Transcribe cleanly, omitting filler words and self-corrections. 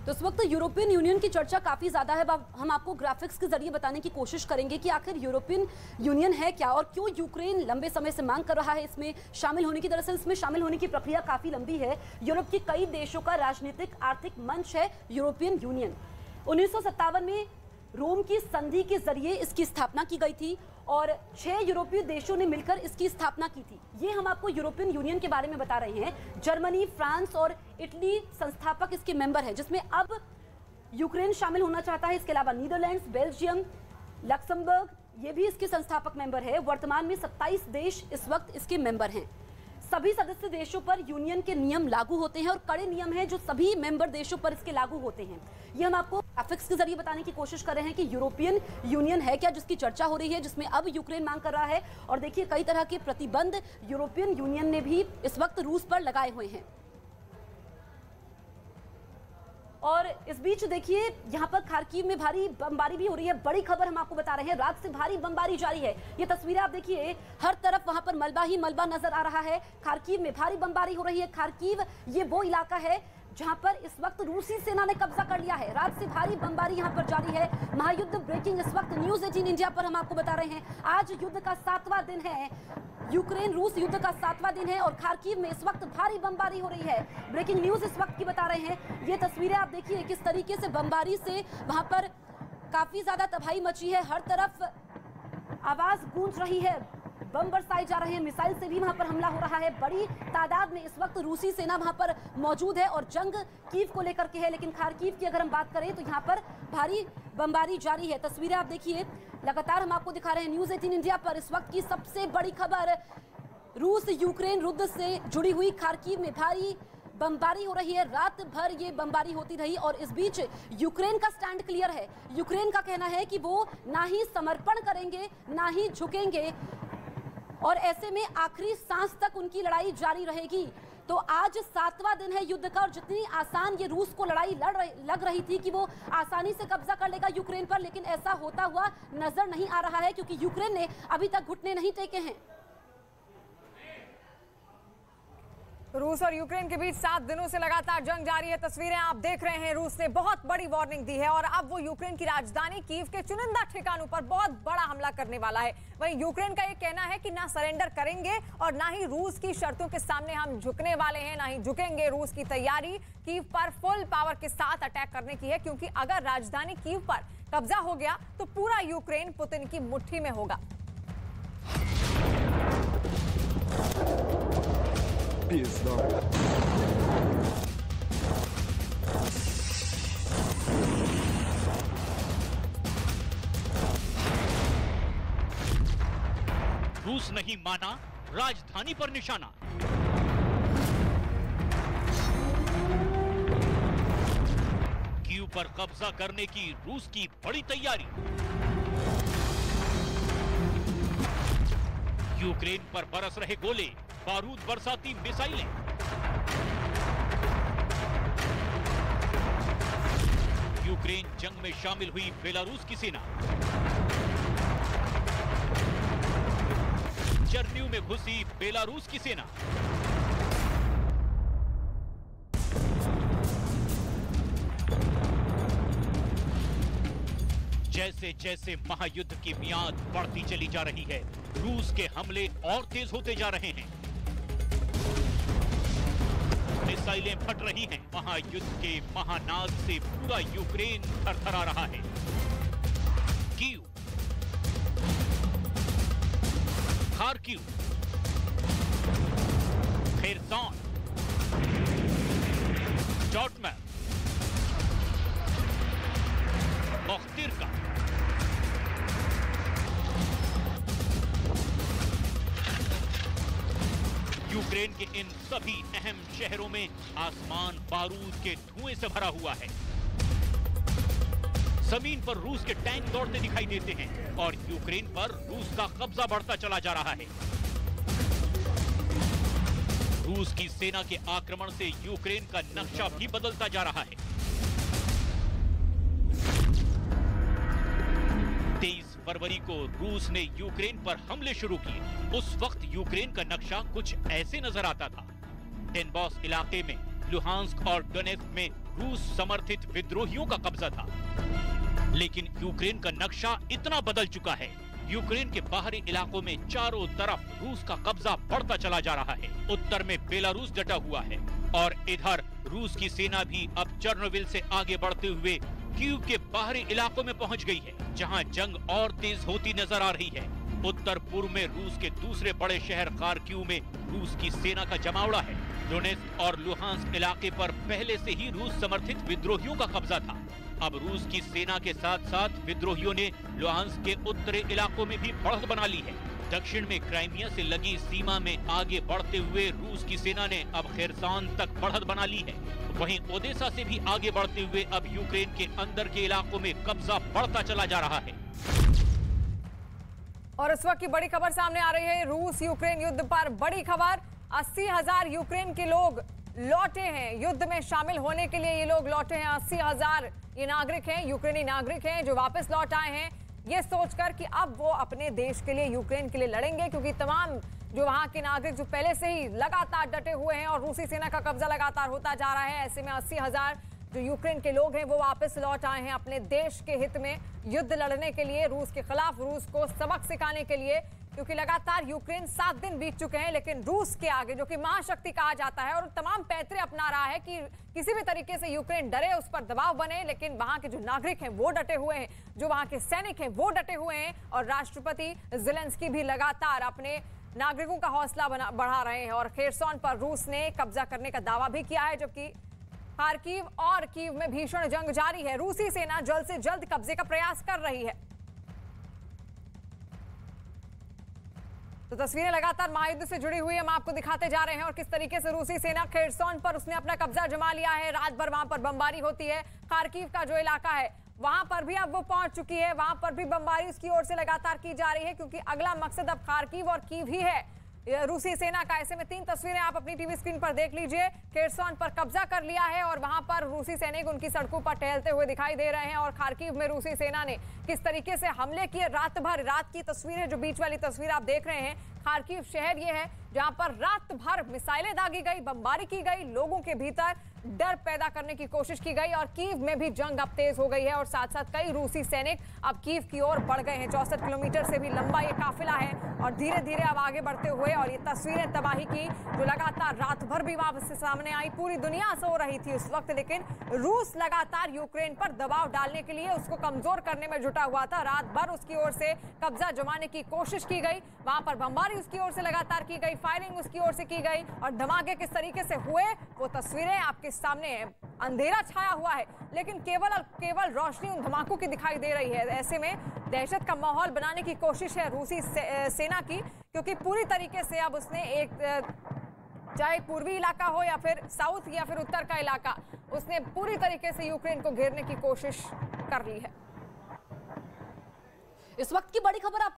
तो इस वक्त यूरोपियन यूनियन की चर्चा काफी ज्यादा है। हम आपको ग्राफिक्स के जरिए बताने की कोशिश करेंगे कि आखिर यूरोपियन यूनियन है क्या और क्यों यूक्रेन लंबे समय से मांग कर रहा है इसमें शामिल होने की। दरअसल इसमें शामिल होने की प्रक्रिया काफी लंबी है। यूरोप के कई देशों का राजनीतिक आर्थिक मंच है यूरोपियन यूनियन। 1957 में रोम की संधि के जरिए इसकी स्थापना की गई थी और 6 यूरोपीय देशों ने मिलकर इसकी स्थापना की थी। ये हम आपको यूरोपियन यूनियन के बारे में बता रहे हैं। जर्मनी, फ्रांस और इटली संस्थापक इसके मेंबर हैं, जिसमें अब यूक्रेन शामिल होना चाहता है। इसके अलावा नीदरलैंड्स, बेल्जियम, लक्समबर्ग ये भी इसके संस्थापक मेंबर है। वर्तमान में 27 देश इस वक्त इसके मेंबर हैं। सभी सदस्य देशों पर यूनियन के नियम लागू होते हैं और कड़े नियम हैं जो सभी मेंबर देशों पर इसके लागू होते हैं। ये हम आपको ग्राफिक्स के जरिए बताने की कोशिश कर रहे हैं कि यूरोपियन यूनियन है क्या, जिसकी चर्चा हो रही है, जिसमें अब यूक्रेन मांग कर रहा है। और देखिए कई तरह के प्रतिबंध यूरोपियन यूनियन ने भी इस वक्त रूस पर लगाए हुए हैं। और इस बीच देखिए यहाँ पर खार्किव में भारी बमबारी भी हो रही है। बड़ी खबर हम आपको बता रहे हैं, रात से भारी बमबारी जारी है। ये तस्वीरें आप देखिए, हर तरफ वहां पर मलबा ही मलबा नजर आ रहा है। खार्किव में भारी बमबारी हो रही है। खार्किव ये वो इलाका है जहां पर इस वक्त रूसी सेना ने कब्जा कर लिया है। रात से भारी बमबारी यहां पर जारी है। महायुद्ध ब्रेकिंग इस वक्त न्यूज़ 18 इंडिया पर हम आपको बता रहे हैं। आज युद्ध का 7वां दिन है, यूक्रेन रूस युद्ध का 7वां दिन है और खार्किव में इस वक्त भारी बमबारी हो रही है। ब्रेकिंग न्यूज़ इस वक्त की बता रहे हैं। ये तस्वीरें आप देखिए किस तरीके से बमबारी से वहां पर काफी ज्यादा तबाही मची है। हर तरफ आवाज गूंज रही है, बम बरसाए जा रहे हैं, मिसाइल से भी वहां पर हमला हो रहा है। बड़ी तादाद में इस वक्त रूसी सेना वहां पर मौजूद है और जंग कीव को लेकर के है। लेकिन खार्किव की अगर हम बात करें तो यहाँ पर भारी बमबारी जारी है। तस्वीरें आप देखिए, लगातार हम आपको दिखा रहे हैं न्यूज़ 18 इंडिया पर। इस वक्त की सबसे बड़ी खबर, रूस यूक्रेन युद्ध से जुड़ी हुई खार्किव में भारी बमबारी हो रही है। रात भर ये बमबारी होती रही और इस बीच यूक्रेन का स्टैंड क्लियर है। यूक्रेन का कहना है कि वो ना ही समर्पण करेंगे ना ही झुकेंगे और ऐसे में आखिरी सांस तक उनकी लड़ाई जारी रहेगी। तो आज 7वां दिन है युद्ध का और जितनी आसान ये रूस को लड़ाई लग रही थी कि वो आसानी से कब्जा कर लेगा यूक्रेन पर, लेकिन ऐसा होता हुआ नजर नहीं आ रहा है क्योंकि यूक्रेन ने अभी तक घुटने नहीं टेके हैं। रूस और यूक्रेन के बीच 7 दिनों से लगातार जंग जारी है। तस्वीरें आप देख रहे हैं। रूस ने बहुत बड़ी वार्निंग दी है और अब वो यूक्रेन की राजधानी कीव के चुनिंदा ठिकानों पर बहुत बड़ा हमला करने वाला है। वहीं यूक्रेन का ये कहना है कि ना सरेंडर करेंगे और ना ही रूस की शर्तों के सामने हम झुकने वाले हैं, ना ही झुकेंगे। रूस की तैयारी कीव पर फुल पावर के साथ अटैक करने की है, क्योंकि अगर राजधानी कीव पर कब्जा हो गया तो पूरा यूक्रेन पुतिन की मुट्ठी में होगा। रूस नहीं माना राजधानी पर निशाना। कीव पर कब्जा करने की रूस की बड़ी तैयारी। यूक्रेन पर बरस रहे गोले, बारूद बरसाती मिसाइलें। यूक्रेन जंग में शामिल हुई बेलारूस की सेना। चर्न्यू में घुसी बेलारूस की सेना। जैसे जैसे महायुद्ध की मियाद बढ़ती चली जा रही है, रूस के हमले और तेज होते जा रहे हैं। मिसाइलें फट रही हैं। महायुद्ध के महानाद से पूरा यूक्रेन थरथरा रहा है। कीव, खार्किव, खेरसन, जॉर्टमैर, बख्तिरका, यूक्रेन के इन सभी अहम शहरों में आसमान बारूद के धुएं से भरा हुआ है। जमीन पर रूस के टैंक दौड़ते दिखाई देते हैं और यूक्रेन पर रूस का कब्जा बढ़ता चला जा रहा है। रूस की सेना के आक्रमण से यूक्रेन का नक्शा भी बदलता जा रहा है। 23 फरवरी को रूस ने यूक्रेन पर हमले शुरू किए। उस वक्त यूक्रेन का नक्शा कुछ ऐसे नजर आता था। डेनबॉस इलाके में लुहांस्क और डोनेट्स्क में रूस समर्थित विद्रोहियों का कब्जा था। लेकिन यूक्रेन का नक्शा इतना बदल चुका है, यूक्रेन के बाहरी इलाकों में चारों तरफ रूस का कब्जा बढ़ता चला जा रहा है। उत्तर में बेलारूस डटा हुआ है और इधर रूस की सेना भी अब चर्नोबिल से आगे बढ़ते हुए कीव के बाहरी इलाकों में पहुंच गई है, जहां जंग और तेज होती नजर आ रही है। उत्तर पूर्व में रूस के दूसरे बड़े शहर खार्किव में रूस की सेना का जमावड़ा है। डोनेट्स्क और लुहांस्क इलाके पर पहले से ही रूस समर्थित विद्रोहियों का कब्जा था। अब रूस की सेना के साथ साथ विद्रोहियों ने लुहांस्क के उत्तरी इलाकों में भी बढ़त बना ली है। दक्षिण में क्राइमिया से लगी सीमा में आगे बढ़ते हुए रूस की सेना ने अब खेरसान तक बढ़त बना ली है। वहीं ओदेसा से भी आगे बढ़ते हुए अब यूक्रेन के अंदर के इलाकों में कब्जा बढ़ता चला जा रहा है। और इस वक्त की बड़ी खबर सामने आ रही है, रूस यूक्रेन युद्ध पर बड़ी खबर। 80,000 यूक्रेन के लोग लौटे हैं, युद्ध में शामिल होने के लिए ये लोग लौटे हैं। 80,000 ये नागरिक हैं, यूक्रेनी नागरिक हैं जो वापस लौट आए हैं, ये सोचकर कि अब वो अपने देश के लिए, यूक्रेन के लिए लड़ेंगे, क्योंकि तमाम जो वहां के नागरिक जो पहले से ही लगातार डटे हुए हैं और रूसी सेना का कब्जा लगातार होता जा रहा है, ऐसे में 80,000 जो यूक्रेन के लोग हैं वो वापस लौट आए हैं अपने देश के हित में युद्ध लड़ने के लिए, रूस के खिलाफ, रूस को सबक सिखाने के लिए। क्योंकि लगातार यूक्रेन 7 दिन बीत चुके हैं, लेकिन रूस के आगे, जो कि महाशक्ति कहा जाता है और तमाम पैतरे अपना रहा है कि किसी भी तरीके से यूक्रेन डरे, उस पर दबाव बने, लेकिन वहां के जो नागरिक हैं वो डटे हुए हैं, जो वहां के सैनिक हैं वो डटे हुए हैं। और राष्ट्रपति ज़ेलेंस्की भी लगातार अपने नागरिकों का हौसला बढ़ा रहे हैं। और खेरसोन पर रूस ने कब्जा करने का दावा भी किया है, जबकि खार्किव और कीव में भीषण जंग जारी है। रूसी सेना जल्द से जल्द कब्जे का प्रयास कर रही है। तो तस्वीरें लगातार महायुद्ध से जुड़ी हुई हम आपको दिखाते जा रहे हैं और किस तरीके से रूसी सेना खेरसोन पर उसने अपना कब्जा जमा लिया है। रात भर वहां पर बमबारी होती है। खार्किव का जो इलाका है वहां पर भी अब वो पहुंच चुकी है, वहां पर भी बमबारी उसकी ओर से लगातार की जा रही है, क्योंकि अगला मकसद अब खार्किव और कीव ही है रूसी सेना का। ऐसे में 3 तस्वीरें आप अपनी टीवी स्क्रीन पर देख लीजिए। खेरसोन पर कब्जा कर लिया है और वहां पर रूसी सैनिक उनकी सड़कों पर टहलते हुए दिखाई दे रहे हैं। और खार्किव में रूसी सेना ने किस तरीके से हमले किए, रात भर, रात की तस्वीरें, जो बीच वाली तस्वीर आप देख रहे हैं, खार्किव शहर ये है जहां पर रात भर मिसाइलें दागी गई, बमबारी की गई, लोगों के भीतर डर पैदा करने की कोशिश की गई। और कीव में भी जंग अब तेज हो गई है और साथ साथ कई रूसी सैनिक अब कीव की ओर बढ़ गए हैं। 64 किलोमीटर से भी लंबा ये काफिला है और धीरे धीरे अब आगे बढ़ते हुए, और ये तस्वीरें तबाही की जो लगातार रात भर भी वापस से सामने आई। पूरी दुनिया सो रही थी उस वक्त, लेकिन रूस लगातार यूक्रेन पर दबाव डालने के लिए, उसको कमजोर करने में जुटा हुआ था। रात भर उसकी ओर से कब्जा जमाने की कोशिश की गई, वहां पर बमबारी उसकी ओर से लगातार की गई, फायरिंग उसकी ओर से की गई और धमाके किस तरीके से हुए वो तस्वीरें आपके सामने है। अंधेरा छाया हुआ है, लेकिन केवल रोशनी उन धमाकों की दिखाई दे रही है। ऐसे में दहशत का माहौल बनाने की कोशिश है रूसी सेना की, क्योंकि पूरी तरीके से अब उसने चाहे पूर्वी इलाका हो या फिर साउथ या फिर उत्तर का इलाका, उसने पूरी तरीके से यूक्रेन को घेरने की कोशिश कर ली है। इस वक्त की बड़ी खबर आपको